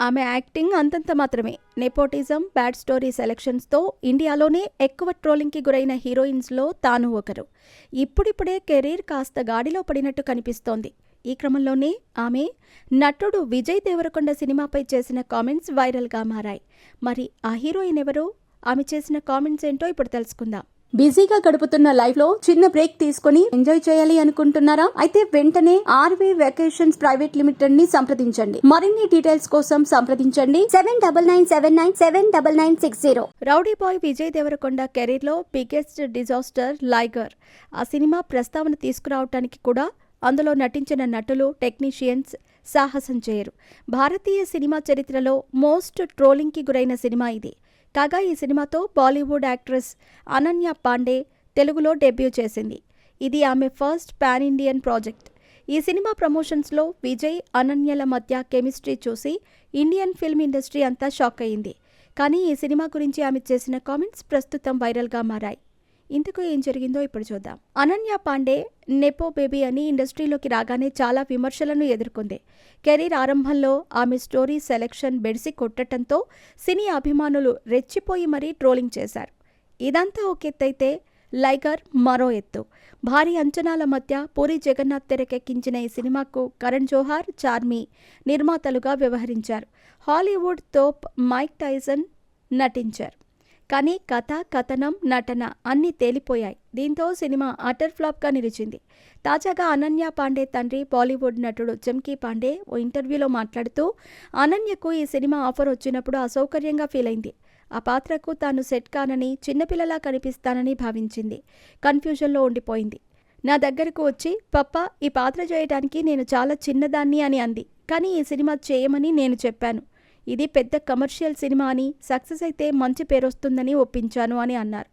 ఆమె యాక్టింగ్ అంతంత మాత్రమే. నెపోటిజం, బ్యాడ్ స్టోరీ సెలక్షన్స్తో ఇండియాలోనే ఎక్కువ ట్రోలింగ్కి గురైన హీరోయిన్స్లో తాను ఒకరు. ఇప్పుడిప్పుడే కెరీర్ కాస్త గాడిలో పడినట్టు కనిపిస్తోంది. ఈ క్రమంలోనే ఆమె నటుడు విజయ్ దేవరకొండ సినిమాపై చేసిన కామెంట్స్ వైరల్గా మారాయి. మరి ఆ హీరోయిన్ ఎవరు? ఆమె చేసిన కామెంట్స్ ఏంటో ఇప్పుడు తెలుసుకుందాం. బిజీగా గడుపుతున్న లైఫ్ లో చిన్న బ్రేక్ తీసుకుని ఎంజాయ్ చేయాలి అనుకుంటున్నారా? అయితే వెంటనే ఆర్వీ వెకేషన్స్ ప్రైవేట్ లిమిటెడ్ ని సంప్రదించండి. మరిన్ని డీటెయిల్స్ కోసం సంప్రదించండి 7997979960. Rowdy boy Vijay Deverakonda career లో బిగ్గెస్ట్ డిజాస్టర్ లైగర్. ఆ సినిమా ప్రస్తావన తీసుకురావటానికి కూడా అందులో నటించిన నటులు, టెక్నీషియన్స్ సాహసం చేయరు. భారతీయ సినిమా చరిత్రలో మోస్ట్ ట్రోలింగ్కి గురైన సినిమా ఇది. కాగా ఈ సినిమాతో బాలీవుడ్ యాక్ట్రెస్ అనన్య పాండే తెలుగులో డెబ్యూ చేసింది. ఇది ఆమె ఫస్ట్ పాన్ ఇండియన్ ప్రాజెక్ట్. ఈ సినిమా ప్రమోషన్స్లో విజయ్, అనన్యల మధ్య కెమిస్ట్రీ చూసి ఇండియన్ ఫిల్మ్ ఇండస్ట్రీ అంతా షాక్ అయింది. కానీ ఈ సినిమా గురించి ఆమె చేసిన కామెంట్స్ ప్రస్తుతం వైరల్గా మారాయి. ఇందుకు ఏం జరిగిందో ఇప్పుడు చూద్దాం. అనన్య పాండే నెపో బేబీ అని ఇండస్ట్రీలోకి రాగానే చాలా విమర్శలను ఎదుర్కొంది. కెరీర్ ఆరంభంలో ఆమె స్టోరీ సెలెక్షన్ బెడిసి కొట్టడంతో సినీ అభిమానులు రెచ్చిపోయి మరీ ట్రోలింగ్ చేశారు. ఇదంతా ఒక ఎత్తైతే లైగర్ మరో ఎత్తు. భారీ అంచనాల మధ్య పూరి జగన్నాథ్ తెరకెక్కించిన ఈ సినిమాకు కరణ్ జోహార్, చార్మి నిర్మాతలుగా వ్యవహరించారు. హాలీవుడ్ తోప్ మైక్ టైసన్ నటించారు. కానీ కథ, కథనం, నటన అన్నీ తేలిపోయాయి. దీంతో సినిమా అటర్ ఫ్లాప్గా నిలిచింది. తాజాగా అనన్య పాండే తండ్రి బాలీవుడ్ నటుడు చమ్కీ పాండే ఓ ఇంటర్వ్యూలో మాట్లాడుతూ అనన్యకు ఈ సినిమా ఆఫర్ వచ్చినప్పుడు అసౌకర్యంగా ఫీల్ అయింది. ఆ పాత్రకు తాను సెట్ కానని, చిన్నపిల్లలా కనిపిస్తానని భావించింది. కన్ఫ్యూజన్లో ఉండిపోయింది. నా దగ్గరకు వచ్చి పప్పా ఈ పాత్ర చేయడానికి నేను చాలా చిన్నదాన్ని అని అంది. కానీ ఈ సినిమా చేయమని నేను చెప్పాను. ఇది పెద్ద కమర్షియల్ సినిమా అని, సక్సెస్ అయితే మంచి పేరొస్తుందని ఒప్పించాను అని అన్నారు.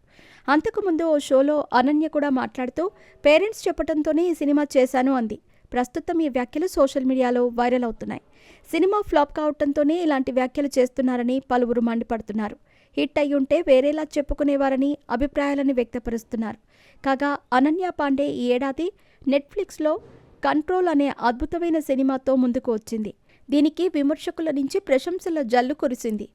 అంతకుముందు ఓ షోలో అనన్య కూడా మాట్లాడుతూ పేరెంట్స్ చెప్పడంతోనే ఈ సినిమా చేశాను అంది. ప్రస్తుతం ఈ వ్యాఖ్యలు సోషల్ మీడియాలో వైరల్ అవుతున్నాయి. సినిమా ఫ్లాప్ కావడంతోనే ఇలాంటి వ్యాఖ్యలు చేస్తున్నారని పలువురు మండిపడుతున్నారు. హిట్ అయ్యుంటే వేరేలా చెప్పుకునేవారని అభిప్రాయాలను వ్యక్తపరుస్తున్నారు. కాగా అనన్య పాండే ఈ ఏడాది నెట్ఫ్లిక్స్లో కంట్రోల్ అనే అద్భుతమైన సినిమాతో ముందుకు వచ్చింది. దీనికి విమర్శకుల నుంచి ప్రశంసల జల్లు కురిసింది.